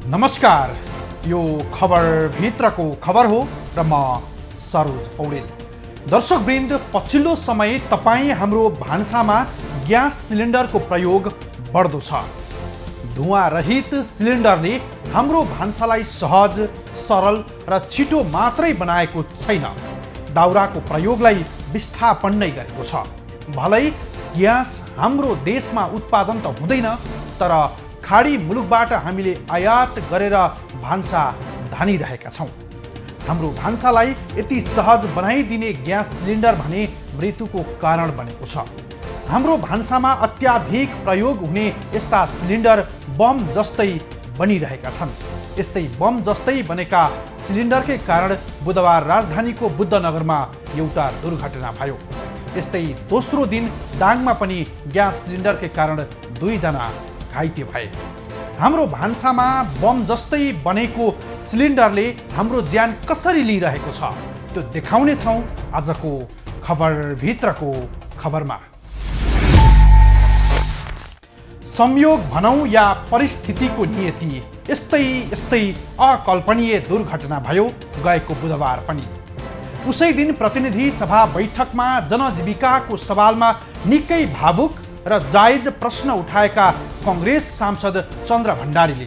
नमस्कार, यो खबर भित्रको खबर हो र म सरोज पौडेल। दर्शकवृन्द, पछिल्लो समय तपाईँ हाम्रो भान्सामा ग्यास सिलिन्डरको प्रयोग बढ्दो छ। धुवा रहित सिलिन्डरले हाम्रो भान्सालाई सहज, सरल र छिटो मात्रै बनाएको छैन, दाउराको प्रयोगलाई विस्थापन नै गरेको छ। भलै ग्यास हाम्रो देशमा उत्पादन त हुँदैन, तर खाडी मुलुकबाट हामीले आयात गरेर भान्सा धानिरहेका छौँ। हाम्रो भान्सालाई यति सहज बनाइदिने ग्यास सिलिन्डर भने मृत्युको कारण बनेको छ। हाम्रो भान्सामा अत्याधिक प्रयोग हुने यस्ता सिलिन्डर बम जस्तै बनिरहेका छन्। यस्तै बम जस्तै बनेका सिलिन्डरकै कारण बुधबार राजधानीको बुद्धनगरमा एउटा दुर्घटना भयो। यस्तै दोस्रो दिन दाङमा पनि ग्यास सिलिन्डरकै कारण 2 जना घाइते भए। हाम्रो भान्सामा बम जस्तै बनेको सिलिन्डरले हाम्रो ज्यान कसरी लिइरहेको छ, त्यो देखाउने छौँ आजको खबर भित्रको खबरमा। संयोग भनौँ या परिस्थितिको नियति, यस्तै अकल्पनीय दुर्घटना भयो गएको बुधबार पनि। उसै दिन प्रतिनिधि सभा बैठकमा जनजीविकाको सवालमा निकै भावुक र जायज प्रश्न उठाएका कांग्रेस सांसद चन्द्र भण्डारीले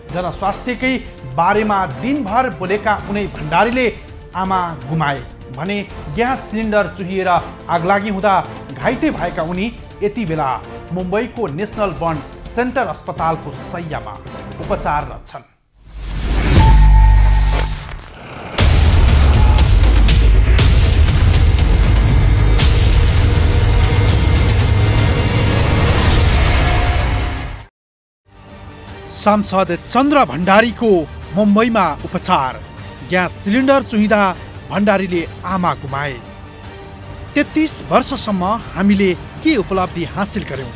जनस्वास्थ्यकै बारेमा दिनभर बोलेका उनै भण्डारीले आमा गुमाए भने ग्यास सिलिन्डर चुहिएर आगलागी हुँदा घाइते भएका उनी यति बेला मुम्बईको नेशनल बर्न सेन्टर अस्पतालको शय्यामा उपचाररत छन्। सांसद चन्द्र भण्डारीको मुम्बईमा उपचार। ग्यास सिलिन्डर चुहिँदा भण्डारीले आमा गुमाए। 33 वर्षसम्म हामीले के उपलब्धि हासिल गर्यौं?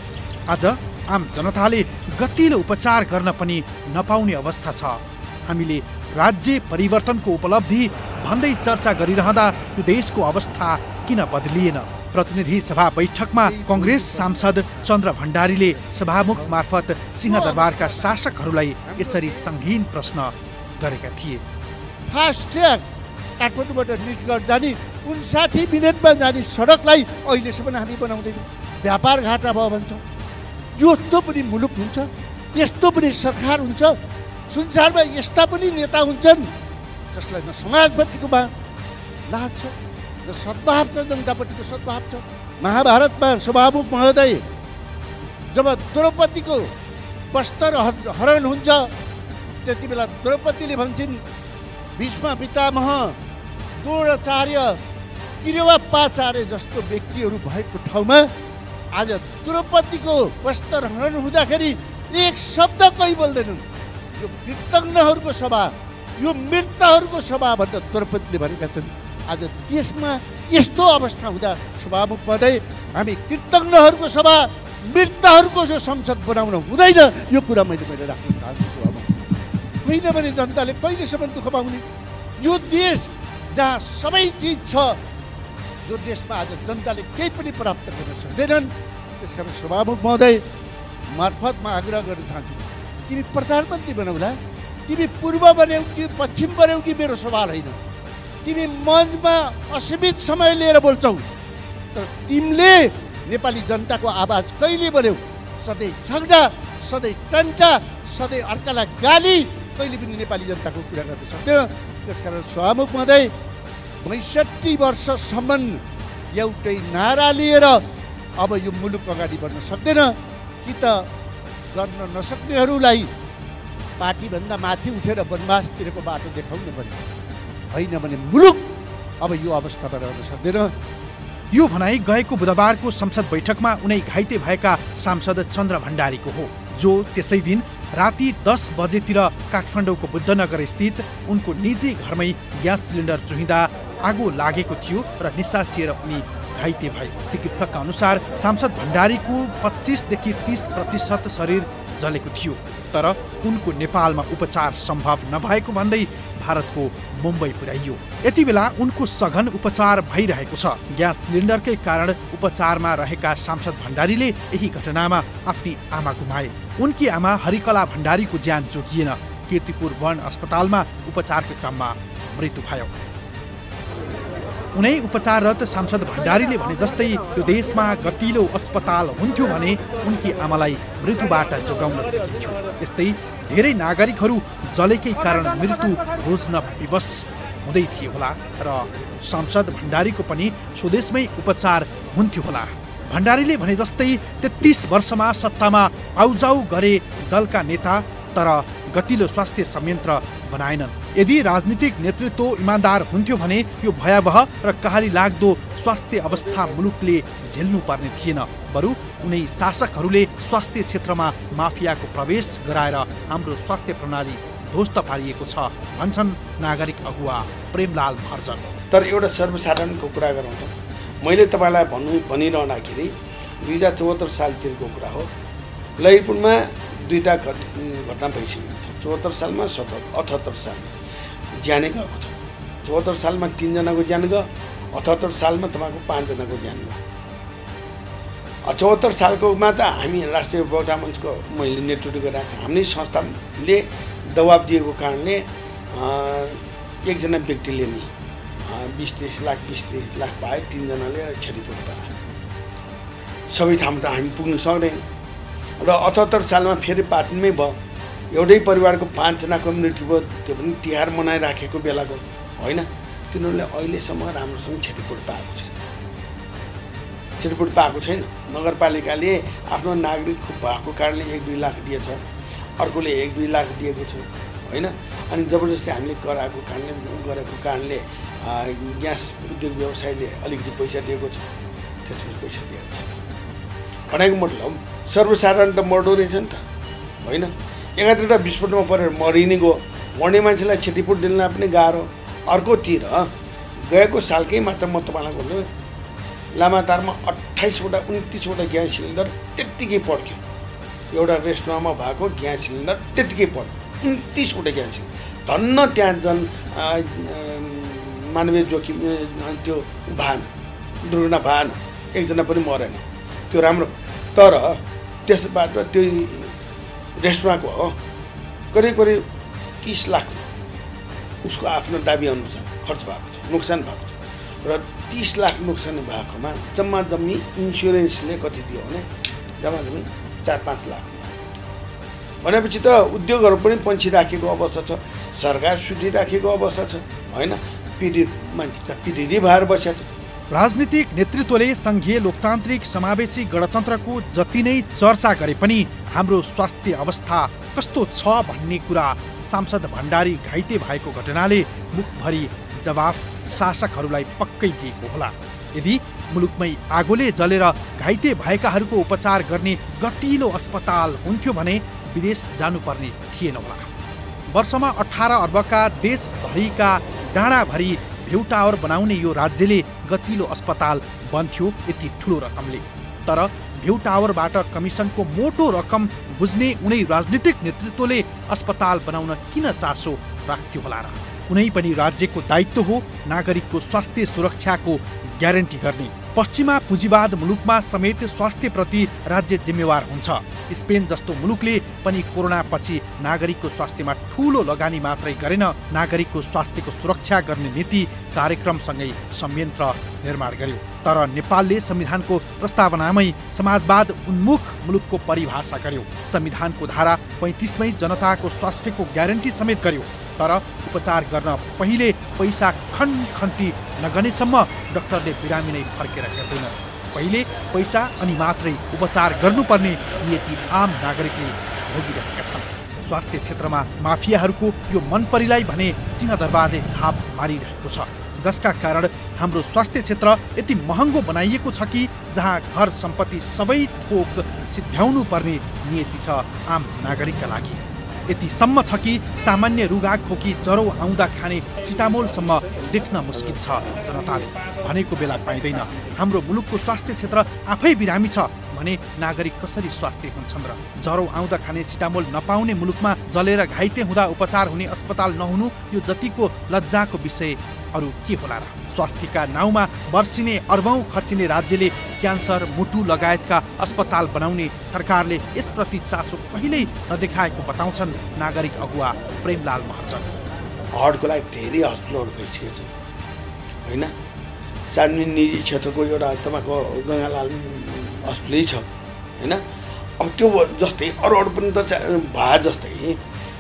आज आम जनताले गतिलो उपचार गर्न पनि नपाउने अवस्था छ। हामीले राज्य परिवर्तनको उपलब्धि भन्दै चर्चा गरिरहँदा यो देशको अवस्था किन बदलिएन? प्रतिनिधि सभा बैठकमा कांग्रेस सांसद चन्द्र भण्डारीले सभामुख मार्फत सिंहदरबारका शासकहरूलाई यसरी संगीन प्रश्न गरेका थिए। फास्ट ट्र्याक काठमाडौँबाट निजगढ जाने 59 मिनटमा जाने सडकलाई अहिलेसम्म हामी बनाउँदैनौँ। व्यापार घाटा भयो भन्छौँ। यस्तो पनि मुलुक हुन्छ, यस्तो पनि सरकार हुन्छ, संसारमा यस्ता पनि नेता हुन्छन् जसलाई न समाजप्रतिको लाज छ, न सद्भाव छ, जनताप्रतिको सद्भाव छ। महाभारतमा सभामुख महोदय जब द्रौपदीको वस्त्र हरण हुन्छ त्यति बेला द्रौपदीले भन्छन् भीष्म पितामह, द्रोणाचार्य, किरेवापाचार्य जस्तो व्यक्तिहरू भएको ठाउँमा आज द्रौपदीको वस्त्र हरण हुँदाखेरि एक शब्द कोही बोल्दैनन्। यो कृतज्ञहरूको सभा, यो मृतहरूको सभा भनेर द्रौपदीले भनेका छन्। आज देशमा यस्तो अवस्था हुँदा सभामुख महोदय, हामी कृतज्ञहरूको सभा, मृतहरूको जो संसद बनाउन हुँदैन, यो कुरा मैले राख्न चाहन्छु सभामुख। होइन भने जनताले कहिलेसम्म दुःख पाउने? यो देश जहाँ सबै चिज छ, जो देशमा आज जनताले केही पनि प्राप्त गर्न सक्दैनन्। त्यसकारण सभामुख महोदय मार्फत म आग्रह गर्न चाहन्छु, तिमी प्रधानमन्त्री बनाउला, तिमी पूर्व बन्यौ कि पश्चिम बन्यौ कि मेरो सवाल होइन। तिमी मञ्चमा असीमित समय लिएर बोल्छौ, तर तिमीले नेपाली जनताको आवाज कहिले बन्यौ? सधैँ झगडा, सधैँ टन्टा, सधैँ अर्कालाई गाली, कहिले पनि नेपाली जनताको कुरा गर्न सक्दैन। त्यसकारण सभामुख महोदय 65 वर्षसम्म एउटै नारा लिएर अब यो मुलुक अगाडि बढ्न सक्दैन। कि त गर्न नसक्नेहरूलाई पार्टीभन्दा माथि उठेर वनवासतिरको बाटो देखाउनु पर्यो, होइन भने मुलुक अब यो अवस्थामा रहन सक्दैन। यो भनाई गएको बुधबारको संसद बैठकमा उनै घाइते भएका सांसद चन्द्र भण्डारीको हो, जो त्यसै दिन राति 10 बजेतिर काठमाडौँको बुद्धनगर स्थित उनको निजी घरमै ग्यास सिलिन्डर चुहिँदा आगो लागेको थियो र निसासिएर उनी घाइते भए। चिकित्सकका अनुसार सांसद भण्डारीको 25 देखि 30% शरीर जलेको थियो, तर उनको नेपालमा उपचार सम्भव नभएको भन्दै भारतको मुम्बई पुर्याइयो। यति बेला उनको सघन उपचार भइरहेको छ। ग्यास सिलिन्डरकै कारण उपचारमा रहेका सांसद भण्डारीले यही घटनामा आफ्नी आमा गुमाए। उनकी आमा हरिकला भण्डारीको ज्यान जोगिएन। कीर्तिपुर वन अस्पतालमा उपचारको क्रममा मृत्यु भयो। उनै उपचाररत सांसद भण्डारीले भने जस्तै यो देशमा गतिलो अस्पताल हुन्थ्यो भने उनकी आमालाई मृत्युबाट जोगाउन सकिन्थ्यो। यस्तै धेरै नागरिकहरू जलेकै कारण मृत्यु रोज्न विवश हुँदै थिए होला र सांसद भण्डारीको पनि स्वदेशमै उपचार हुन्थ्यो होला। भण्डारीले भने जस्तै 33 वर्षमा सत्तामा आउजाउ गरे दलका नेता, तर गतिलो स्वास्थ्य संयन्त्र बनाएनन्। यदि राजनीतिक नेतृत्व इमान्दार हुन्थ्यो भने यो भयावह र कहाली लाग्दो स्वास्थ्य अवस्था मुलुकले झेल्नु पर्ने थिएन। बरु उनै शासकहरूले स्वास्थ्य क्षेत्रमा माफियाको प्रवेश गराएर हाम्रो स्वास्थ्य प्रणाली ध्वस्त पारिएको छ भन्छन् नागरिक अगुवा प्रेमलाल महर्जन। तर एउटा सर्वसाधारणको कुरा गरौँ त, मैले तपाईँलाई भनिरहँदाखेरि 2074 सालतिरको कुरा हो। ललितपुरमा 2टा घटना भइसकेको छ। 74 सालमा 78 सालमा ज्यानै गएको छ। 74 सालमा 3 जनाको ज्यान गयो, 78 सालमा तपाईँको 5 जनाको ज्यान गयो। 74 सालकोमा त हामी राष्ट्रिय उपभोक्ता मञ्चको मैले नेतृत्व गरिरहेको छु। हामीले संस्थाले दबाब दिएको कारणले एकजना व्यक्तिले नि 20-30 लाख पाए, 3 जनाले क्षतिपूर्ति पाए। सबै ठाउँ त हामी पुग्न सक्दैन र 78 सालमा फेरि पाटनमै भयो। एउटै परिवारको 5 जनाको मृत्यु भयो, त्यो पनि तिहार मनाइराखेको बेलाको होइन। तिनीहरूले अहिलेसम्म राम्रोसँग क्षतिपूर्ति पाएको छैन। क्षतिपूर्ति पाएको छैन। नगरपालिकाले आफ्नो नागरिक भएको कारणले 1-2 लाख दिएछ, अर्कोले 1-2 लाख दिएको छ होइन। अनि जबरजस्ती हामीले गरेको कारणले ग्यास उद्योग व्यवसायले अलिकति पैसा दिएको छ, त्यसपछि पैसा दिएको छैन। भनेको मतलब सर्वसाधारण त मर्डो रहेछ नि त होइन। एकातिरवटा विस्फोटमा परेर मरिने गयो, मर्ने मान्छेलाई क्षतिपूर्ति दिन पनि गाह्रो। अर्कोतिर गएको सालकै मात्र म तपाईँलाई भन्नु, लामातारमा 29वटा ग्यास सिलिन्डर त्यत्तिकै पड्क्यो। एउटा रेस्टुरेन्टमा भएको ग्यास सिलिन्डर त्यत्तिकै पड्क्यो, 29वटा ग्यास सिलिन्डर। धन्न त्यहाँ मानवीय जोखिम त्यो भएन, दुर्घटना भएन, एकजना पनि मरेन, त्यो राम्रो। तर त्यसबाट त्यो रेस्टुरेन्टको हो करिब 30 लाख उसको आफ्नो दाबी अनुसार खर्च भएको छ, नोक्सान भएको छ। र 30 लाख नोक्सान भएकोमा जम्मा जम्मी इन्सुरेन्सले कति दियो भने जम्मा जम्मी 4-5 लाख भनेपछि त उद्योगहरू पनि पन्छिराखेको अवस्था छ, सरकार सुटिराखेको अवस्था छ होइन। पीडित मान्छे त पीडित भएर बसेको छ। राजनीतिक नेतृत्वले संघीय लोकतान्त्रिक समावेशी गणतन्त्रको जति नै चर्चा गरे पनि हाम्रो स्वास्थ्य अवस्था कस्तो छ भन्ने कुरा सांसद भण्डारी घाइते भएको घटनाले मुखभरि जवाफ शासकहरूलाई पक्कै दिएको होला। यदि मुलुकमै आगोले जलेर घाइते भएकाहरूको उपचार गर्ने गतिलो अस्पताल हुन्थ्यो भने विदेश जानुपर्ने थिएन होला। वर्षमा 18 अर्बका देशभरिका डाँडाभरि भ्यू टावर बनाउने यो राज्यले गतिलो अस्पताल बन्थ्यो यति ठुलो रकमले। तर भ्यू टावरबाट कमिसनको मोटो रकम बुझ्ने उनै राजनीतिक नेतृत्वले अस्पताल बनाउन किन चासो राख्थ्यो होला र? कुनै पनि राज्यको दायित्व हो नागरिकको स्वास्थ्य सुरक्षाको ग्यारेन्टी गर्ने। पश्चिमा पुँजीवाद मुलुकमा समेत स्वास्थ्यप्रति राज्य जिम्मेवार हुन्छ। स्पेन जस्तो मुलुकले पनि कोरोना पछि नागरिकको स्वास्थ्यमा ठूलो लगानी मात्रै गरेन, नागरिकको स्वास्थ्यको सुरक्षा गर्ने नीति कार्यक्रमसँगै संयन्त्र निर्माण गर्यो। तर नेपालले संविधानको प्रस्तावनामै समाजवाद उन्मुख मुलुकको परिभाषा गर्यो। संविधानको धारा 35मै जनताको स्वास्थ्यको ग्यारेन्टी समेत गर्यो। तर उपचार गर्न पहिले पैसा खन्ती नगर्नेसम्म डाक्टरले बिरामी नै फर्केर हेर्दैन। पहिले पैसा अनि मात्रै उपचार गर्नुपर्ने नियति आम नागरिकले भोगिरहेका छन्। स्वास्थ्य क्षेत्रमा माफियाहरूको यो मनपरीलाई भने सिंहदरबारले थाप मारिरहेको छ, जसका कारण हाम्रो स्वास्थ्य क्षेत्र यति महँगो बनाइएको छ कि जहाँ घर सम्पत्ति सबै थोक सिद्ध्याउनु पर्ने नियति छ आम नागरिकका लागि। यतिसम्म छ कि सामान्य रुगा खोकी ज्वरो आउँदा खाने सिटामोलसम्म देख्न मुस्किल छ। जनताले भनेको बेला पाइँदैन। हाम्रो मुलुकको स्वास्थ्य क्षेत्र आफै बिरामी छ भने नागरिक कसरी स्वास्थ्य हुन्छन् र? ज्वरो आउँदा खाने सिटामोल नपाउने मुलुकमा जलेर घाइते हुँदा उपचार हुने अस्पताल नहुनु यो जतिको लज्जाको विषय अरू के होला र? स्वास्थ्यका नाउँमा वर्षिने अर्बौं खर्चिने राज्यले क्यान्सर, मुटु लगायतका अस्पताल बनाउने सरकारले यसप्रति चासो कहिल्यै नदेखाएको बताउँछन् नागरिक अगुवा प्रेमलाल महर्जन। हार्टको लागि धेरै हस्पिटलहरू भइसकेको छ होइन। सार्वजनिक निजी क्षेत्रको एउटा तपाईँको गङ्गालाल हस्पिटलै छ होइन। अब त्यो जस्तै अरू पनि त भए जस्तै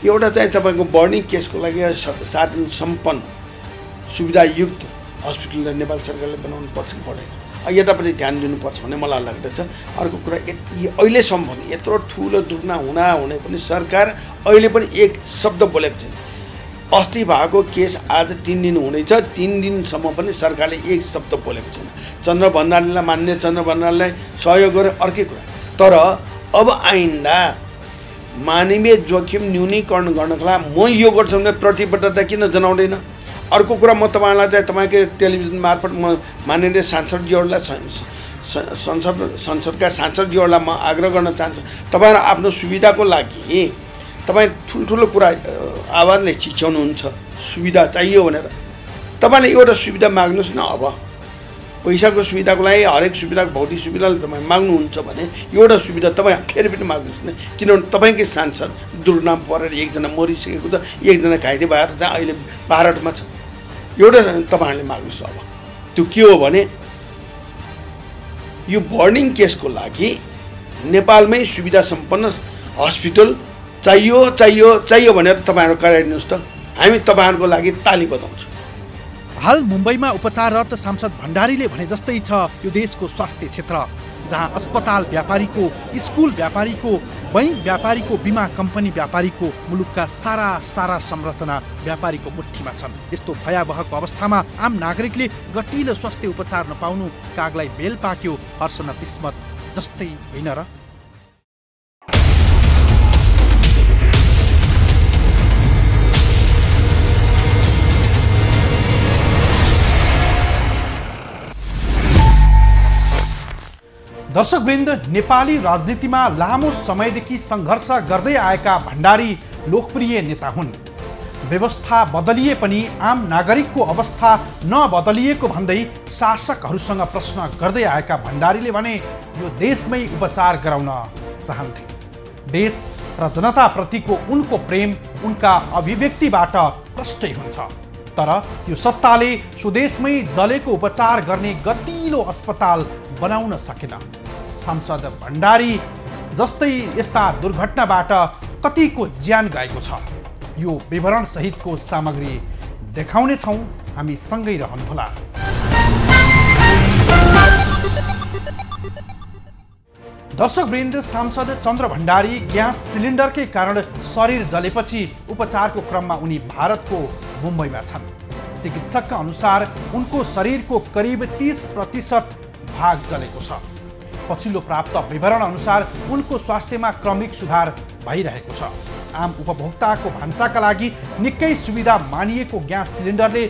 एउटा चाहिँ तपाईँको बर्निङ केसको लागि साधन सम्पन्न सुविधायुक्त हस्पिटल नेपाल सरकारले बनाउनु पर्छ कि पर्दैन, यतापट्टि ध्यान दिनुपर्छ भन्ने मलाई लाग्दछ। अर्को कुरा अहिलेसम्म पनि यत्रो ठुलो दुर्घटना हुँदै पनि सरकार अहिले पनि एक शब्द बोलेको छैन। अस्ति भएको केस आज 3 दिन हुँदैछ, 3 दिनसम्म पनि सरकारले एक शब्द बोलेको छैन। चन्द्र भण्डारीलाई मान्ने, चन्द्र भण्डारीलाई सहयोग गरे अर्कै कुरा, तर अब आइन्दा मानवीय जोखिम न्यूनीकरण गर्नको लागि म यो गर्छु भने प्रतिबद्धता किन जनाउँदैन? अर्को कुरा म तपाईँलाई चाहिँ तपाईँकै टेलिभिजन मार्फत म माननीय सांसदजीहरूलाई संसदका सांसदजीहरूलाई म आग्रह गर्न चाहन्छु, तपाईँहरू आफ्नो सुविधाको लागि तपाईँ ठुल्ठुलो कुरा आवाजले चिच्याउनुहुन्छ, सुविधा चाहियो भनेर तपाईँले एउटा सुविधा माग्नुहोस् न। अब पैसाको सुविधाको लागि हरेक सुविधा भौतिक सुविधाले तपाईँ माग्नुहुन्छ भने एउटा सुविधा तपाईँ फेरि पनि माग्नुहोस् न, किनभने तपाईँकै सांसद दुर्नाम परेर एकजना मरिसकेको छ, एकजना घाइते भएर चाहिँ अहिले भारतमा छ। एउटा तपाईँहरूले माग्नुहोस्। अब त्यो के हो भने यो बर्निङ केसको लागि नेपालमै सुविधा सम्पन्न हस्पिटल चाहियो भनेर तपाईँहरू कराइदिनुहोस् त, हामी तपाईँहरूको लागि ताली बजाउँछौँ। हाल मुम्बईमा उपचाररत सांसद भण्डारीले भने जस्तै छ यो देशको स्वास्थ्य क्षेत्र, जहाँ अस्पताल व्यापारीको, स्कुल व्यापारीको, बैंक व्यापारीको, बिमा कम्पनी व्यापारीको, मुलुकका सारा संरचना व्यापारीको मुठ्ठीमा छन्। यस्तो भयावहको अवस्थामा आम नागरिकले गतिलो स्वास्थ्य उपचार नपाउनु कागलाई बेल पाक्यो हर्ष न किस्मत जस्तै होइन र? दर्शकवृन्द, नेपाली राजनीतिमा लामो समयदेखि सङ्घर्ष गर्दै आएका भण्डारी लोकप्रिय नेता हुन्। व्यवस्था बदलिए पनि आम नागरिकको अवस्था नबदलिएको भन्दै शासकहरूसँग प्रश्न गर्दै आएका भण्डारीले भने यो देशमै उपचार गराउन चाहन्थे। देश र जनताप्रतिको उनको प्रेम उनका अभिव्यक्तिबाट प्रष्टै हुन्छ। तर यो सत्ताले स्वदेशमै जलेको उपचार गर्ने गतिलो अस्पताल बनाउन सकेन। सांसद भण्डारी जस्तै यस्ता दुर्घटनाबाट कतिको ज्यान गएको छ, यो विवरण सहितको सामग्री देखाउनेछौँ, हामी सँगै रहनुहोला। दर्शकवृन्द, सांसद चन्द्र भण्डारी ग्यास सिलिन्डरकै कारण शरीर जलेपछि उपचारको क्रममा उनी भारतको मुम्बईमा छन्। चिकित्सकका अनुसार उनको शरीरको करिब 30% भाग जलेको छ। पछिल्लो प्राप्त विवरण अनुसार उनको स्वास्थ्यमा क्रमिक सुधार भइरहेको छ। आम उपभोक्ताको भान्साका लागि निकै सुविधा मानिएको ग्यास सिलिन्डरले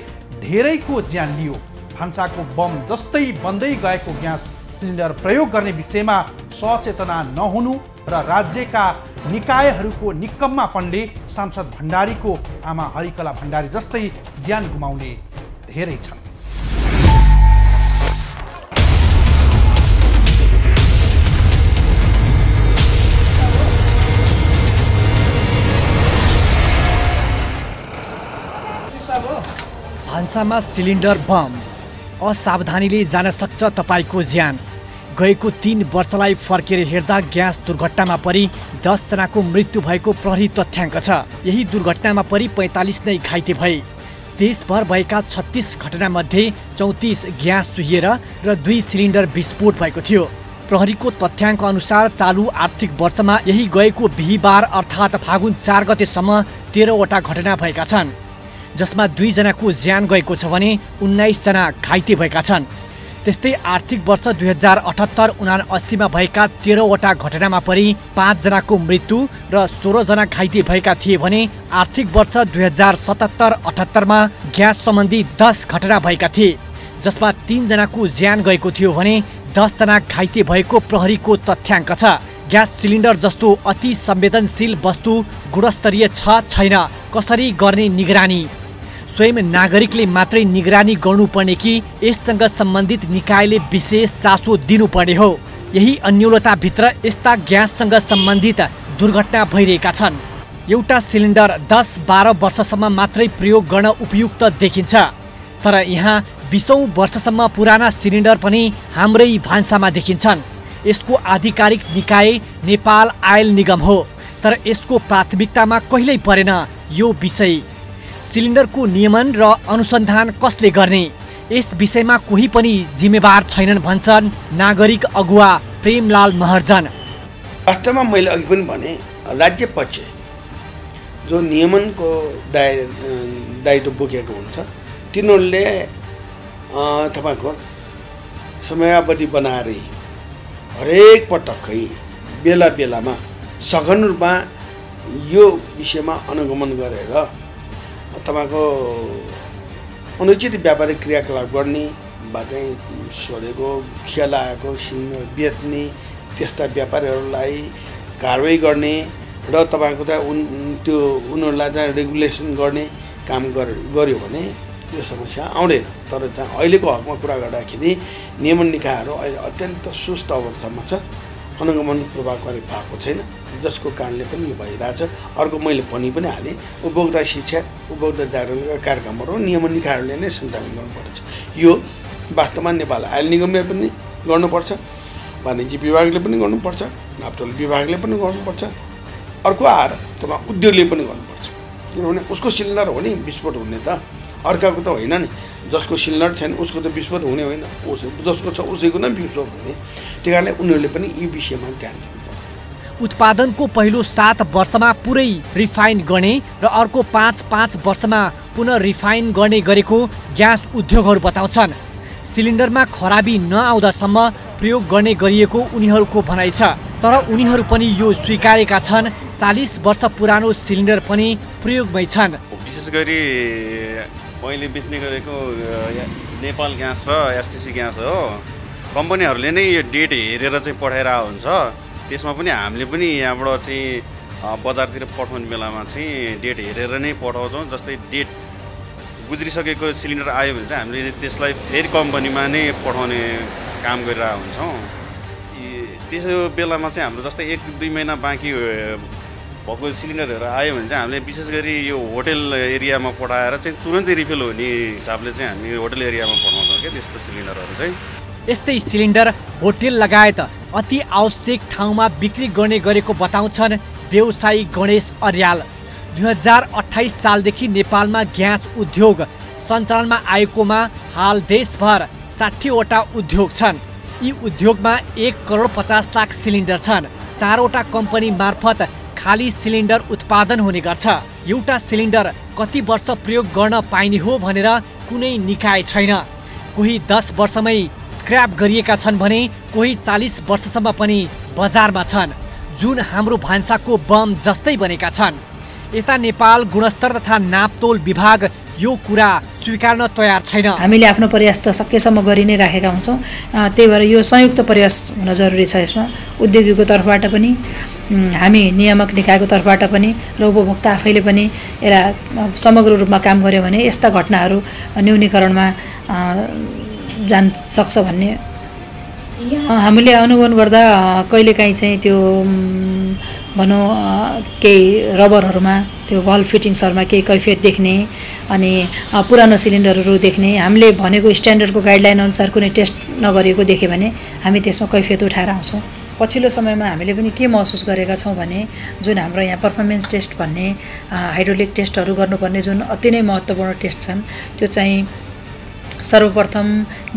धेरैको ज्यान लियो। भान्साको बम जस्तै बन्दै गएको ग्यास सिलिन्डर प्रयोग गर्ने विषयमा सचेतना नहुनु र राज्यका निकायहरूको निकम्मापनले सांसद भण्डारीको आमा हरिकला भण्डारी जस्तै ज्यान गुमाउने धेरै छन्। भान्सामा सिलिन्डर बम, असावधानीले जान सक्छ तपाईको ज्यान। गएको 3 वर्षलाई फर्केर हेर्दा ग्यास दुर्घटनामा परि 10 जनाको मृत्यु भएको प्रहरी तथ्याङ्क छ। यही दुर्घटनामा परि 45 नै घाइते भए। देशभर भएका 36 घटनामध्ये 34 ग्यास चुहिएर र 2 सिलिन्डर विस्फोट भएको थियो। प्रहरीको तथ्याङ्क अनुसार चालु आर्थिक वर्षमा यही गएको बिहीबार अर्थात् फागुन 4 गतेसम्म 13 वटा घटना भएका छन्, जसमा 2 जनाको ज्यान गएको छ भने 19 जना घाइते भएका छन्। त्यस्तै आर्थिक वर्ष 2078-79 मा भएका 13 वटा घटनामा परि 5 जनाको मृत्यु र 16 जना घाइते भएका थिए भने आर्थिक वर्ष 2077-78 मा ग्यास सम्बन्धी 10 घटना भएका थिए, जसमा 3 जनाको ज्यान गएको थियो भने 10 जना घाइते भएको प्रहरीको तथ्याङ्क छ। ग्यास सिलिन्डर जस्तो अति संवेदनशील वस्तु गुणस्तरीय छ छैन कसरी गर्ने निगरानी? स्वयं नागरिकले मात्रै निगरानी गर्नुपर्ने कि यससँग सम्बन्धित निकायले विशेष चासो दिनुपर्ने हो? यही अन्योलताभित्र यस्ता ग्याससँग सम्बन्धित दुर्घटना भइरहेका छन्। एउटा सिलिन्डर 10-12 वर्षसम्म मात्रै प्रयोग गर्न उपयुक्त देखिन्छ, तर यहाँ 20औं वर्षसम्म पुराना सिलिन्डर पनि हाम्रै भान्सामा देखिन्छन्। यसको आधिकारिक निकाय नेपाल आयल निगम हो, तर यसको प्राथमिकतामा कहिल्यै परेन यो विषय। सिलिन्डरको नियमन र अनुसन्धान कसले गर्ने? यस विषयमा कोही पनि जिम्मेवार छैनन् भन्छन् नागरिक अगुवा प्रेमलाल महर्जन। वास्तवमा मैले अघि पनि भने राज्य पक्ष जो नियमनको दायित्व बोकेको हुन्छ तिनीहरूले तपाईँको समयावधि बनाएर हरेक पटकै बेला बेलामा सघन रूपमा यो विषयमा अनुगमन गरेर तपाईँको अनुचित व्यापारिक क्रियाकलाप गर्ने वा चाहिँ सोधेको खेलाएको सिलिन्डर बेच्ने त्यस्ता व्यापारीहरूलाई कारवाही गर्ने र तपाईँको चाहिँ त्यो उनीहरूलाई चाहिँ रेगुलेसन गर्ने काम गर्यो भने त्यो समस्या आउँदैन। तर चाहिँ अहिलेको हकमा कुरा गर्दाखेरि नियमन निकायहरू अहिले अत्यन्त सुस्त अवस्थामा छ, अनुगमन प्रभावकारी भएको छैन, जसको कारणले पनि यो भइरहेछ। अर्को मैले भनि पनि हालेँ, उपभोक्ता शिक्षा उपभोक्ता जागरूकता कार्यक्रमहरू नियमन निकायहरूले नै सञ्चालन गर्नुपर्छ। यो वास्तवमा नेपाल आयल निगमले पनि गर्नुपर्छ, वाणिज्य विभागले पनि गर्नुपर्छ, नाप्टोल विभागले पनि गर्नुपर्छ, अर्को आएर तपाईँ उद्योगले पनि गर्नुपर्छ। किनभने उसको सिलिन्डर हो नि विस्फोट हुने त, अर्काको त होइन नि। जसको सिलिन्डर छैन उसको त विस्फोट हुने होइन, जसको छ उसैको नै विस्फोट हुने। त्यही कारणले उनीहरूले पनि यी विषयमा ध्यान दिनुपर्छ। उत्पादनको पहिलो 7 वर्षमा पुरै रिफाइन गर्ने र अर्को 5 वर्षमा पुनः रिफाइन गर्ने गरेको ग्यास उद्योगहरू बताउँछन्। सिलिन्डरमा खराबी नआउँदासम्म प्रयोग गर्ने गरिएको उनीहरूको भनाइ छ, तर उनीहरू पनि यो स्वीकारेका छन् 40 वर्ष पुरानो सिलिन्डर पनि प्रयोगमै छन्। विशेष गरी मैले बेच्ने गरेको नेपाल ग्यास र एसटिसी ग्यास हो। कम्पनीहरूले नै यो डेट हेरेर चाहिँ पठाइरहेको हुन्छ। त्यसमा पनि हामीले पनि यहाँबाट चाहिँ बजारतिर पठाउने बेलामा चाहिँ डेट हेरेर नै पठाउँछौँ। जस्तै डेट गुज्रिसकेको सिलिन्डर आयो भने चाहिँ हामीले त्यसलाई फेरि कम्पनीमा नै पठाउने काम गरिरहेको हुन्छौँ। त्यसो बेलामा चाहिँ हाम्रो जस्तै 1-2 महिना बाँकी भएको सिलिन्डरहरू आयो भने चाहिँ हामीले विशेष गरी यो होटल एरियामा पठाएर चाहिँ तुरन्तै रिफिल हुने हिसाबले चाहिँ हामी होटल एरियामा पठाउँछौँ क्या त्यस्तो सिलिन्डरहरू चाहिँ। यस्तै सिलिन्डर होटल लगायत अति आवश्यक ठाउँमा बिक्री गर्ने गरेको बताउँछन् व्यवसायी गणेश अर्याल। 2028 सालदेखि नेपालमा ग्यास उद्योग सञ्चालनमा आएकोमा हाल देशभर 60वटा उद्योग छन्। यी उद्योगमा 1,50,00,000 सिलिन्डर छन्। 4वटा कम्पनी मार्फत खाली सिलिन्डर उत्पादन हुने गर्छ। एउटा सिलिन्डर कति वर्ष प्रयोग गर्न पाइने हो भनेर कुनै निकाय छैन। कोही 10 वर्षमै स्क्रैप गरिएका छन् भने कोही 40 वर्षसम्म पनि बजारमा छन्, जुन हाम्रो भान्साको बम जस्तै बनेका छन्। यता नेपाल गुणस्तर तथा नापतोल विभाग यो कुरा स्वीकार्न तयार छैन। हामीले आफ्नो प्रयास त सकेसम्म गरि नै राखेका हुन्छौँ। त्यही भएर यो संयुक्त प्रयास हुन जरुरी छ। यसमा उद्योगीको तर्फबाट पनि, हामी नियामक निकायको तर्फबाट पनि र उपभोक्ता आफैले पनि यसलाई समग्र रूपमा काम गर्यो भने यस्ता घटनाहरू न्यूनीकरणमा जान सक्छ भन्ने हामीले अनुगमन गर्दा कहिलेकाहीँ चाहिँ त्यो भनौँ केही रबरहरूमा त्यो भल्भ फिटिङ्सहरूमा केही कैफियत देख्ने अनि पुरानो सिलिन्डरहरू देख्ने, हामीले भनेको स्ट्यान्डर्डको गाइडलाइन अनुसार कुनै टेस्ट नगरिएको देख्यो भने हामी त्यसमा कैफियत उठाएर आउँछौँ। पछिल्लो समयमा हामीले पनि के महसुस गरेका छौँ भने जुन हाम्रो यहाँ पर्फर्मेन्स टेस्ट भन्ने हाइड्रोलिक टेस्टहरू गर्नुपर्ने जुन अति नै महत्त्वपूर्ण टेस्ट छन्, त्यो चाहिँ सर्वप्रथम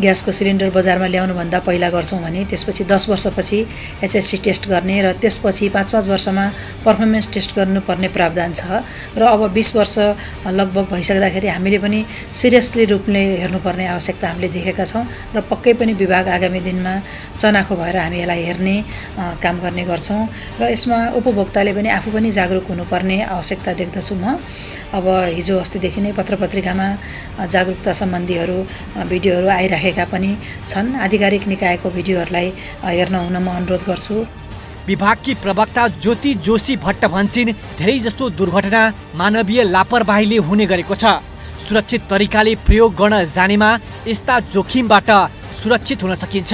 ग्यासको सिलिन्डर बजारमा ल्याउनुभन्दा पहिला गर्छौँ भने त्यसपछि 10 वर्षपछि एचएससी टेस्ट गर्ने र त्यसपछि 5-5 वर्षमा पर्फर्मेन्स टेस्ट गर्नुपर्ने प्रावधान छ। र अब 20 वर्ष लगभग भइसक्दाखेरि हामीले पनि सिरियसली रूपले हेर्नुपर्ने आवश्यकता हामीले देखेका छौँ र पक्कै पनि विभाग आगामी दिनमा चनाखो भएर हामी यसलाई हेर्ने काम गर्ने गर्छौँ र यसमा उपभोक्ताले पनि आफू पनि जागरुक हुनुपर्ने आवश्यकता देख्दछु म। अब हिजो अस्तिदेखि नै पत्रपत्रिकामा जागरुकता सम्बन्धीहरू भिडियोहरू आइराखेका पनि छन्। आधिकारिक निकायको भिडियोहरूलाई हेर्न हुन म अनुरोध गर्छु। विभागकी प्रवक्ता ज्योति जोशी भट्ट भन्छन् धेरै जस्तो दुर्घटना मानवीय लापरवाहीले हुने गरेको छ। सुरक्षित तरिकाले प्रयोग गर्न जानेमा यस्ता जोखिमबाट सुरक्षित हुन सकिन्छ।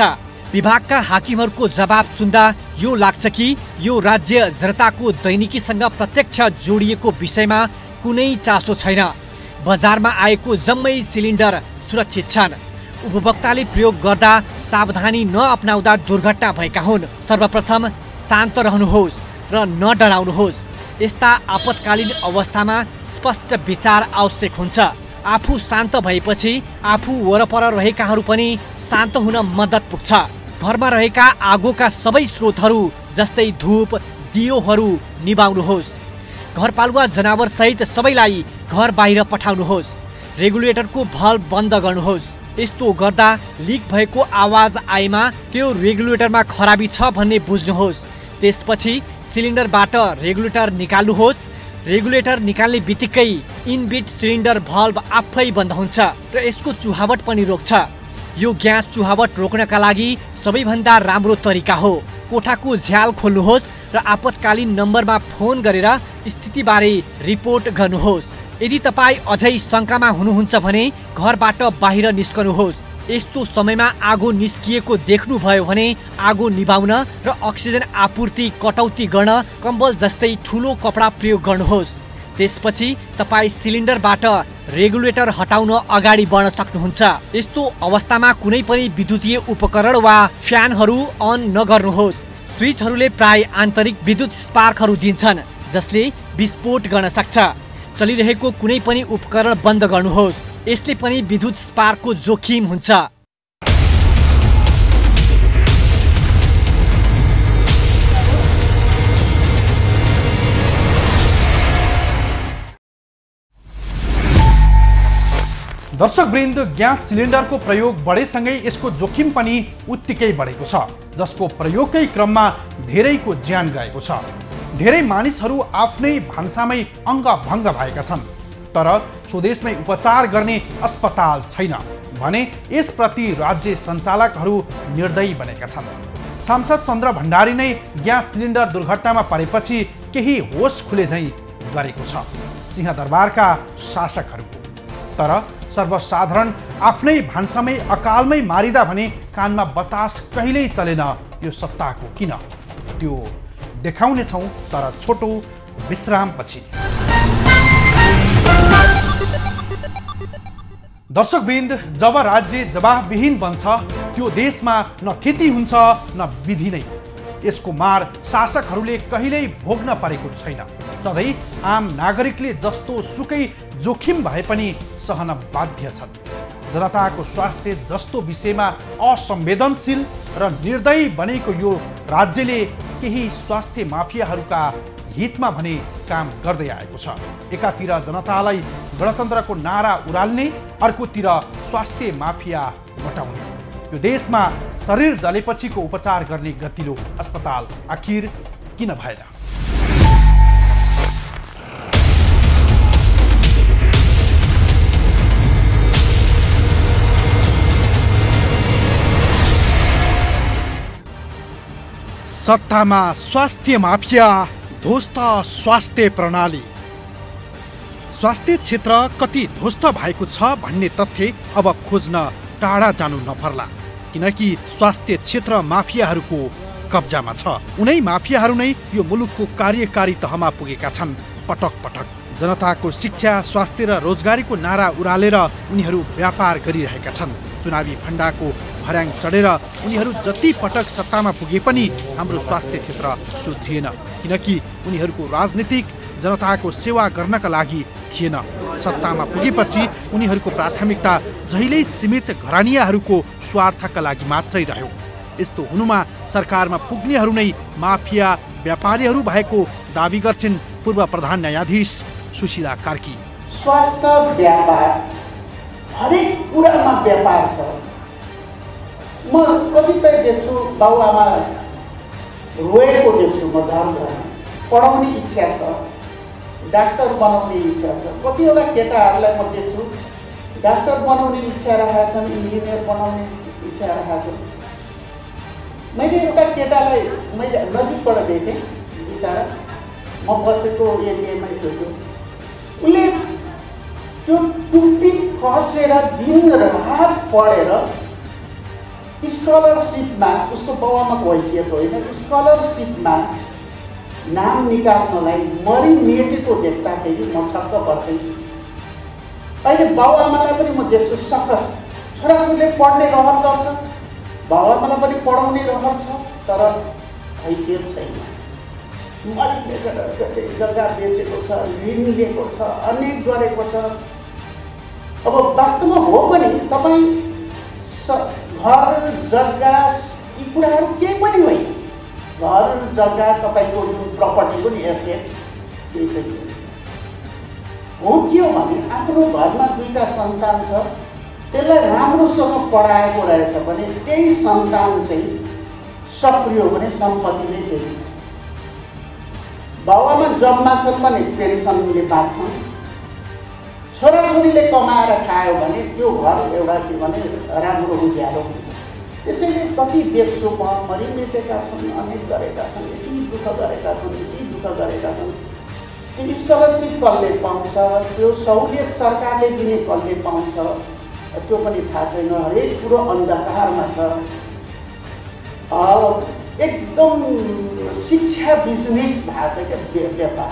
विभागका हाकिमहरूको जवाब सुन्दा यो लाग्छ कि यो राज्य जनताको दैनिकीसँग प्रत्यक्ष जोडिएको विषयमा कुनै चासो छैन। बजारमा आएको जम्मै सिलिन्डर सुरक्षित छन्। उपभोक्ताले प्रयोग गर्दा सावधानी नअपनाउँदा दुर्घटना भएका हुन्। सर्वप्रथम शान्त रहनुहोस् र नडराउनुहोस्। यस्ता आपतकालीन अवस्थामा स्पष्ट विचार आवश्यक हुन्छ। आफू शान्त भएपछि आफू वरपर रहेकाहरू पनि शान्त हुन मद्दत पुग्छ। घरमा रहेका आगोका सबै स्रोतहरू जस्तै धूप दियोहरू निभाउनुहोस्। घरपालुवा जनावर सहित सबैलाई घर बाहिर पठाउनुहोस्। रेगुलेटरको भल्भ बन्द गर्नुहोस्। यस्तो गर्दा लिक भएको आवाज आएमा त्यो रेगुलेटरमा खराबी छ भन्ने बुझ्नुहोस्। त्यसपछि सिलिन्डरबाट रेगुलेटर निकाल्नुहोस्। रेगुलेटर निकाल्ने बित्तिकै इनबिट सिलिन्डर भल्भ आफै बन्द हुन्छ र यसको चुहावट पनि रोक्छ। यो ग्यास चुहावट रोक्नका लागि सबैभन्दा राम्रो तरिका हो। कोठाको झ्याल खोल्नुहोस् र आपतकालीन नम्बरमा फोन गरेर स्थितिबारे रिपोर्ट गर्नुहोस्। यदि तपाईँ अझै शङ्कामा हुनुहुन्छ भने घरबाट बाहिर निस्कनुहोस्। यस्तो समयमा आगो निस्किएको देख्नुभयो भने आगो निभाउन र अक्सिजन आपूर्ति कटौती गर्न कम्बल जस्तै ठुलो कपडा प्रयोग गर्नुहोस्। त्यसपछि तपाईँ सिलिन्डरबाट रेगुलेटर हटाउन अगाडि बढ्न सक्नुहुन्छ। यस्तो अवस्थामा कुनै पनि विद्युतीय उपकरण वा फ्यानहरू अन नगर्नुहोस्। स्विचहरूले प्राय आन्तरिक विद्युत स्पार्कहरू दिन्छन् जसले विस्फोट गर्न सक्छ। चलिरहेको कुनै पनि उपकरण बन्द गर्नुहोस्। यसले पनि विद्युत स्पार्कको जोखिम हुन्छ। दर्शकवृन्द, ग्यास सिलिन्डरको प्रयोग बढेसँगै यसको जोखिम पनि उत्तिकै बढेको छ, जसको प्रयोगकै क्रममा धेरैको ज्यान गएको छ। धेरै मानिसहरू आफ्नै भान्सामै अङ्गभङ्ग भएका छन्, तर स्वदेशमै उपचार गर्ने अस्पताल छैन भने यसप्रति राज्य सञ्चालकहरू निर्दयी बनेका छन्। सांसद चन्द्र भण्डारी नै ग्यास सिलिन्डर दुर्घटनामा परेपछि केही होस खुले झैँ गरेको छ सिंहदरबारका शासकहरूको। तर सर्वसाधारण आफ्नै भान्सामै अकालमै मारिदा भने कानमा बतास कहिल्यै चलेन। यो सत्ताको किन, त्यो देखाउनेछौँ तर छोटो विश्रामपछि। दर्शकवृन्द, जब राज्य जवाफविहीन बन्छ त्यो देशमा न थिति हुन्छ न विधि नै। यसको मार शासकहरूले कहिल्यै भोग्न परेको छैन। सधैँ आम नागरिकले जस्तो सुकै जोखिम भए पनि सहन बाध्य छन्। जनताको स्वास्थ्य जस्तो विषयमा असंवेदनशील र निर्दयी बनेको यो राज्यले केही स्वास्थ्य माफियाहरूका हितमा भने काम गर्दै आएको छ। एकातिर जनतालाई गणतन्त्रको नारा उराल्ने, अर्कोतिर स्वास्थ्य माफिया बटाउने। यो देशमा शरीर जलेपछिको उपचार गर्ने गतिलो अस्पताल आखिर किन भएन? सत्तामा स्वास्थ्य माफिया, ध्वस्त स्वास्थ्य प्रणाली। स्वास्थ्य क्षेत्र कति ध्वस्त भएको छ भन्ने तथ्य अब खोज्न टाढा जानु नपर्ला, किनकि स्वास्थ्य क्षेत्र माफियाहरूको कब्जामा छ। उनै माफियाहरू नै यो मुलुकको कार्यकारी तहमा पुगेका छन्। पटक पटक जनताको शिक्षा, स्वास्थ्य र रोजगारीको नारा उरालेर उनीहरू व्यापार गरिरहेका छन्। चुनावी फन्डाको भर्याङ चढेर उनीहरू जति पटक सत्तामा पुगे पनि हाम्रो स्वास्थ्य क्षेत्र सुध्रिएन, किनकि उनीहरूको राजनीतिक जनताको सेवा गर्नका लागि थिएन। सत्तामा पुगेपछि उनीहरूको प्राथमिकता जहिल्यै सीमित घरानियाहरूको स्वार्थका लागि मात्रै रह्यो। यस्तो हुनुमा सरकारमा पुग्नेहरू नै माफिया व्यापारीहरू भएको दाबी गर्छिन् पूर्व प्रधान न्यायाधीश सुशीला कार्की। स्वास्थ्य व्यापार, हरेक कुरामा व्यापार छ। म कतिपय देख्छु बाबुआमा रोएको देख्छु। म घर पढाउने इच्छा छ, डाक्टर बनाउने इच्छा छ। कतिवटा केटाहरूलाई म देख्छु डाक्टर बनाउने इच्छा राखेका छन्, इन्जिनियर बनाउने इच्छा राखेका छन्। मैले एउटा केटालाई मैले नजिकबाट देखेँ, बिचरा म बसेको एरियामै थियो। उसले त्यो टुप्पी कसेर दिन रात पढेर स्कलरसिपमा उसको बाउआमाको हैसियत होइन स्कलरसिपमा नाम निकाल्नलाई मरिमेटेको देख्दाखेरि म छक्क पर्थेँ। अहिले बाउआमालाई पनि म देख्छु सकस छोराछोरीले पढ्ने रहर गर्छ बाउआमालाई पनि पढाउने रहर छ तर हैसियत छैन। मरिमेटेर जग्गा बेचेको छ ऋण लिएको छ अनेक गरेको छ। अब वास्तवमा हो पनि तपाईँ घर जग्गा यी कुराहरू केही पनि होइन। घर जग्गा तपाईँको जुन प्रपर्टी पनि एसेट केही पनि हो के हो भने आफ्नो घरमा 2टा सन्तान छ त्यसलाई राम्रोसँग पढाएको रहेछ भने त्यही सन्तान चाहिँ सप्रियो भने सम्पत्ति नै त्यही हुन्छ। बाउआमा जबमा छन् भने पेन्सनले बाँच्छन् छोराछोरीले कमाएर खायो भने त्यो घर एउटा के भने राम्रो उज्यालो हुन्छ। त्यसैले कति देख्छु म मरिमेटेका छन् अनेक गरेका छन् यति दुःख गरेका छन् यति दुःख गरेका छन्। त्यो स्कलरसिप कसले पाउँछ त्यो सहुलियत सरकारले दिने कसले पाउँछ त्यो पनि थाहा छैन। हरेक कुरो अन्धकारमा छ। एकदम शिक्षा बिजनेस भएको छ क्या व्यापार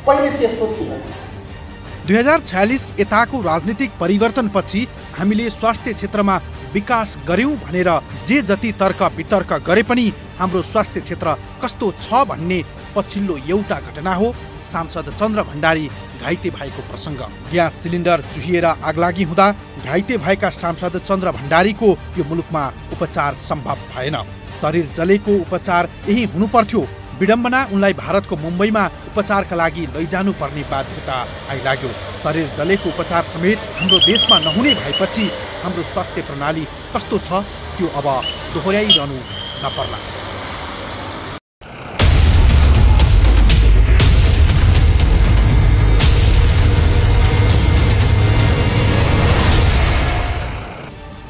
पहिले त्यस्तो थिएन। 2046 यताको राजनीतिक परिवर्तनपछि हामीले स्वास्थ्य क्षेत्रमा विकास गर्यौं भनेर जे जति तर्क वितर्क गरे पनि हाम्रो स्वास्थ्य क्षेत्र कस्तो छ भन्ने पछिल्लो एउटा घटना हो सांसद चन्द्र भण्डारी घाइते भएको प्रसङ्ग। ग्यास सिलिन्डर चुहिएर आगलागी हुँदा घाइते भएका सांसद चन्द्र भण्डारीको यो मुलुकमा उपचार सम्भव भएन। शरीर जलेको उपचार यही हुनु पर्थ्यो। विडम्बना उनलाई भारतको मुम्बईमा उपचारका लागि लैजानु पर्ने बाध्यता आइलाग्यो। शरीर जलेको उपचार समेत हाम्रो देशमा नहुने भएपछि हाम्रो स्वास्थ्य प्रणाली कस्तो छ त्यो अब दोहोर्याइरहनु नपर्ला।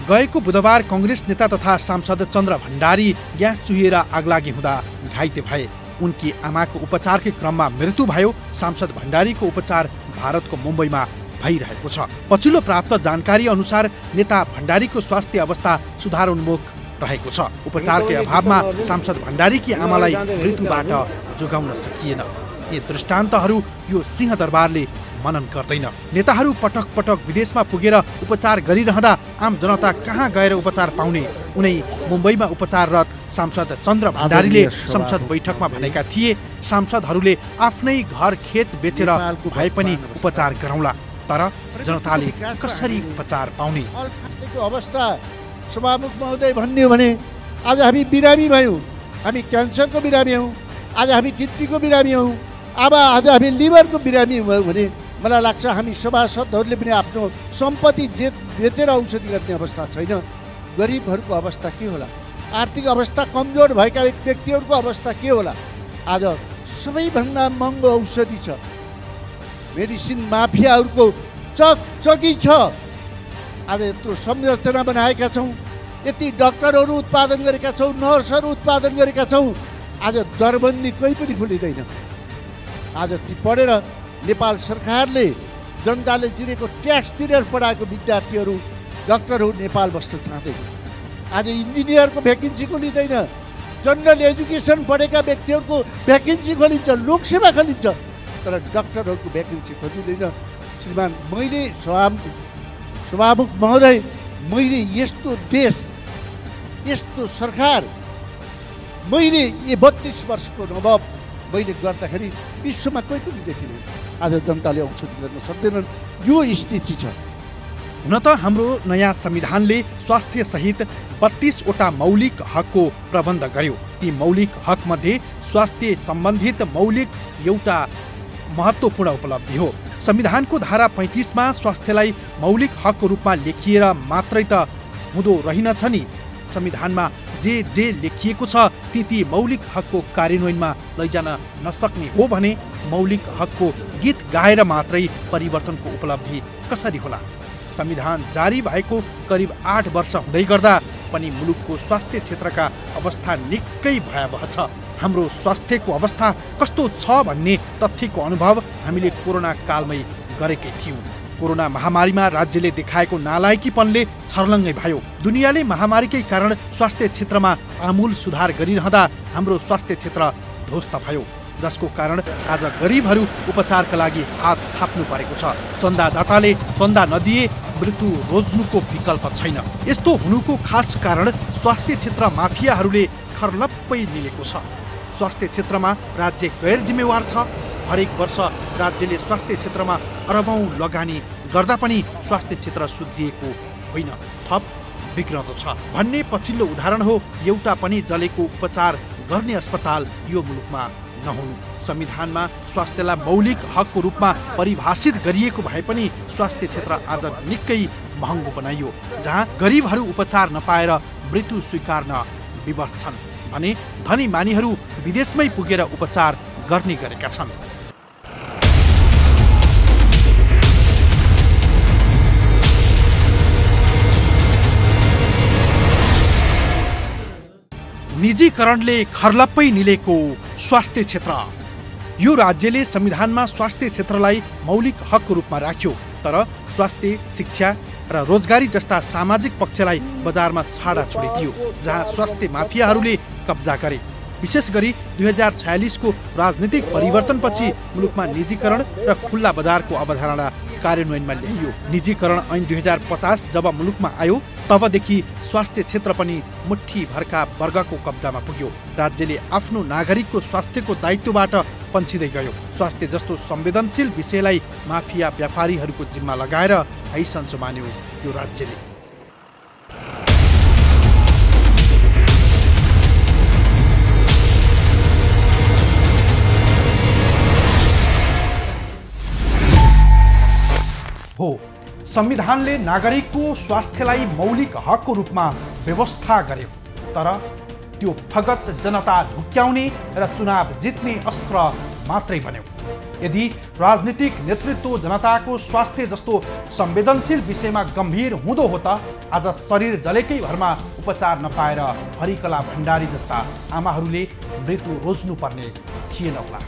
गएको बुधबार कांग्रेस नेता तथा सांसद चन्द्र भण्डारी ग्यास चुहिएर आगलागी हुँदा घाइते भए। उनकी आमाको उपचारकै क्रममा मृत्यु भयो। सांसद भण्डारीको उपचार भारतको मुम्बईमा भइरहेको छ। पछिल्लो प्राप्त जानकारी अनुसार नेता भण्डारीको स्वास्थ्य अवस्था सुधारोन्मुख रहेको छ। उपचारकै अभावमा सांसद भण्डारीकी आमालाई मृत्युबाट जोगाउन सकिएन। यी दृष्टान्तहरू यो सिंहदरबारले मनन गर्दैन। नेताहरू पटक पटक विदेशमा पुगेर उपचार गरिरहँदा आम जनता कहाँ गएर उपचार पाउने? उनै मुम्बईमा उपचाररत सांसद चन्द्र भण्डारीले संसद बैठकमा भनेका थिए सांसदहरूले आफ्नै घर खेत बेचेर भए पनि उपचार गरौँला, तर जनताले कसरी उपचार पाउने? अवस्था सभामुख महोदय भन्ने हो भने आज हामी बिरामी भयौँ, हामी क्यान्सरको बिरामी हौँ, आज हामी किडनीको बिरामी हौँ, अब आज हामी लिभरको बिरामी भयौँ भने मलाई लाग्छ हामी सभासदहरूले पनि आफ्नो सम्पत्ति बेचेर औषधि गर्ने अवस्था छैन। गरिबहरूको अवस्था के होला? आर्थिक अवस्था कमजोर भएका व्यक्तिहरूको अवस्था के होला? आज सबैभन्दा महँगो औषधि छ। मेडिसिन माफियाहरूको चकचकी छ। आज यत्रो संरचना बनाएका छौँ, यति डाक्टरहरू उत्पादन गरेका छौँ, नर्सहरू उत्पादन गरेका छौँ। आज दरबन्दी कोही पनि खोलिँदैन। आज ती पढेर नेपाल सरकारले जनताले तिरेको ट्याक्स तिरेर पढाएको विद्यार्थीहरू डाक्टरहरू नेपाल बस्न चाहँदैन। आज इन्जिनियरको भ्याकेन्सी खोलिँदैन। जनरल एजुकेसन पढेका व्यक्तिहरूको भ्याकेन्सी खोलिन्छ, लोकसेवा खोलिन्छ, तर डाक्टरहरूको भ्याकेन्सी खोजिँदैन। श्रीमान, मैले सभामुख महोदय, मैले यस्तो देश, यस्तो सरकार मैले यो 32 वर्षको अनुभव मैले गर्दाखेरि विश्वमा कोही पनि देखिँदैन। आज जनताले औषधि गर्न सक्दैनन्। यो स्थिति छ। हुन त हाम्रो नयाँ संविधानले स्वास्थ्य सहित 32 वटा मौलिक हकको प्रबन्ध गर्यो। ती मौलिक हक मध्ये स्वास्थ्य सम्बन्धित मौलिक एउटा महत्त्वपूर्ण उपलब्धि हो। संविधानको धारा 35 मा स्वास्थ्यलाई मौलिक हकको रूपमा लेखिएर मात्रै त हुँदो रहेनछ नि। संविधानमा जे लेखिएको छ ती मौलिक हकको कार्यान्वयनमा लैजान नसक्ने हो भने मौलिक हकको गीत गाएर मात्रै परिवर्तनको उपलब्धि कसरी होला? संविधान जारी भएको करिब 8 वर्ष हुँदै गर्दा पनि मुलुकको स्वास्थ्य क्षेत्रका अवस्था निकै भयावह छ। हाम्रो स्वास्थ्यको अवस्था कस्तो छ भन्ने तथ्यको अनुभव हामीले कोरोना कालमै गरेकै थियौँ। कोरोना महामारीमा राज्यले देखाएको नालायकीपनले छर्लङ्गै भयो। दुनियाँले महामारीकै कारण स्वास्थ्य क्षेत्रमा आमूल सुधार गरिरहँदा हाम्रो स्वास्थ्य क्षेत्र ध्वस्त भयो, जसको कारण आज गरिबहरू उपचारका लागि हात थाप्नु परेको छ। चन्दादाताले चन्दा नदिए मृत्यु रोज्नुको विकल्प छैन। यस्तो हुनुको खास कारण स्वास्थ्य क्षेत्र माफियाहरूले खर्लप्पै निलेको छ। स्वास्थ्य क्षेत्रमा राज्य गैर जिम्मेवार छ। हरेक वर्ष राज्यले स्वास्थ्य क्षेत्रमा अरबौं लगानी गर्दा पनि स्वास्थ्य क्षेत्र सुध्रिएको होइन, थप बिग्रँदो छ भन्ने पछिल्लो उदाहरण हो। एउटा पनि जलेको उपचार गर्ने अस्पताल यो मुलुकमा नहुनु। संविधानमा स्वास्थ्यलाई मौलिक हकको रूपमा परिभाषित गरिएको भए पनि स्वास्थ्य क्षेत्र आज निकै महँगो बनाइयो, जहाँ गरिबहरू उपचार नपाएर मृत्यु स्वीकार्न विवश छन् भने धनी मानिहरू विदेशमै पुगेर उपचार गर्ने गरेका छन्। निजीकरणले खर्लप्पै निलेको स्वास्थ्य क्षेत्र। यो राज्यले संविधानमा स्वास्थ्य क्षेत्रलाई मौलिक हकको रूपमा राख्यो, तर स्वास्थ्य, शिक्षा र रोजगारी जस्ता सामाजिक पक्षलाई बजारमा छाडा छोडिदियो, जहाँ स्वास्थ्य माफियाहरूले कब्जा गरे। विशेष गरी 2046 को राजनीतिक परिवर्तनपछि मुलुकमा निजीकरण र खुल्ला बजारको अवधारणा कार्यान्वयनमा ल्याइयो। निजीकरण ऐन 2050 जब मुलुकमा आयो तबदेखि स्वास्थ्य क्षेत्र पनि मुट्ठी भरका वर्गको कब्जामा पुग्यो। राज्यले आफ्नो नागरिकको स्वास्थ्यको दायित्वबाट पन्छिँदै गयो। स्वास्थ्य जस्तो संवेदनशील विषयलाई माफिया व्यापारीहरूको जिम्मा लगाएर हैसन्स मान्यो यो राज्यले। हो, संविधानले नागरिकको स्वास्थ्यलाई मौलिक हकको रूपमा व्यवस्था गर्यो, तर त्यो फगत जनता झुक्क्याउने र चुनाव जित्ने अस्त्र मात्रै बन्यो। यदि राजनीतिक नेतृत्व जनताको स्वास्थ्य जस्तो संवेदनशील विषयमा गम्भीर हुँदो हो त आज शरीर जलेकै भरमा उपचार नपाएर हरिकला भण्डारी जस्ता आमाहरूले मृत्यु रोज्नुपर्ने थिएन होला।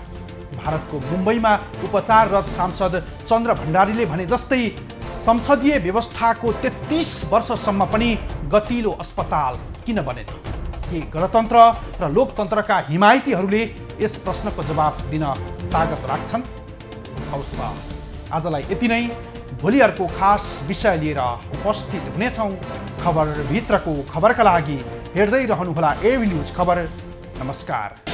भारतको मुम्बईमा उपचाररत सांसद चन्द्र भण्डारीले भने जस्तै संसदीय व्यवस्थाको 33 वर्षसम्म पनि गतिलो अस्पताल किन बनेन? के गणतन्त्र र लोकतन्त्रका हिमायतीहरूले यस प्रश्नको जवाफ दिन तागत राख्छन्? हवस् त, आजलाई यति नै। भोलि अर्को खास विषय लिएर उपस्थित हुनेछौँ। खबरभित्रको खबरका लागि हेर्दै रहनुहोला एबी न्युज खबर। नमस्कार।